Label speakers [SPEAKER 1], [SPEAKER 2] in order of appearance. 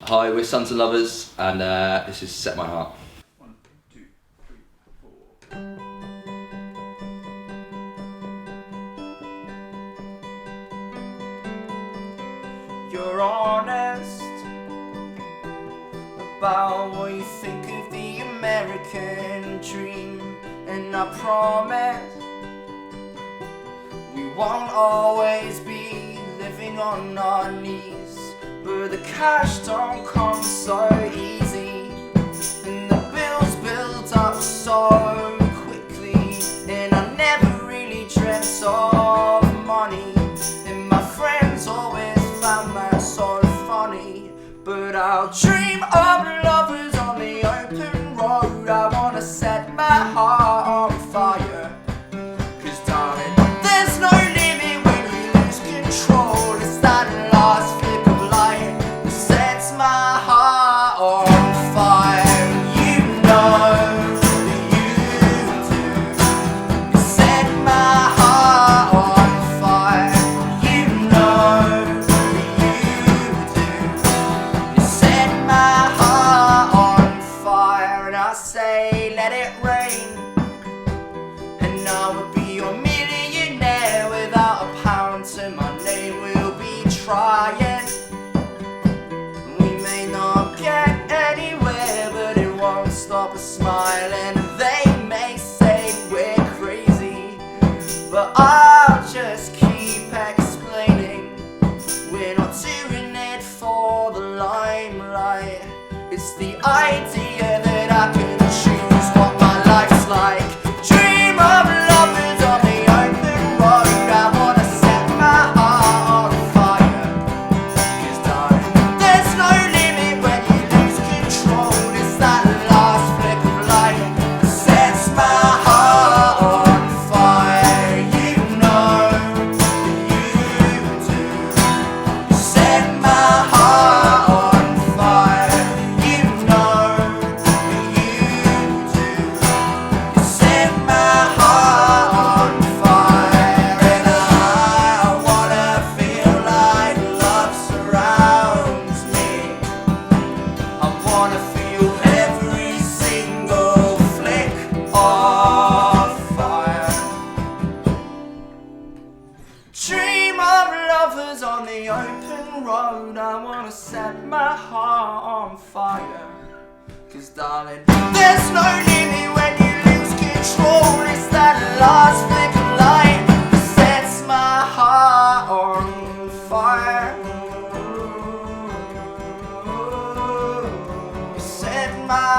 [SPEAKER 1] Hi, we're Sons of Lovers, and this is Set My Heart.
[SPEAKER 2] 1, 2, 3, 4. You're honest about what you think of the American dream, and I promise we won't always be living on our knees. But the cash don't come so easy, and the bills build up so quickly, and I never really dreamt of money, and my friends always found that so funny. But I'll dream of lovers on the open road. I wanna set my heart on fire, 'cause darling, there's no limit when you lose control. It's that last flick of light that sets my heart on fire. You know that you do. You set my heart on fire. You know that you do. You set my heart on fire. And I say, let it rain, and I would be your millionaire without a pound to my name. We'll be trying. We may not get anywhere, but it won't stop us smiling. They may say we're crazy, but I'll just keep explaining. We're not doing it for the limelight. It's the idea that I can choose what my life's like. Dream of lovers on the open road. I wanna set my heart on fire, 'cause darling, there's no limit when you lose control. It's that last flick of light that sets my heart on fire. You know that you do. You set my heart on fire. You know that you do. You set my heart on fire. And I wanna feel like love surrounds me. I wanna feel every single flick of fire. Dream of lovers on the open road. I wanna set my heart on fire, 'cause darling, there's no limit when you lose control. It's that last flick of light that sets my heart on fire. You set my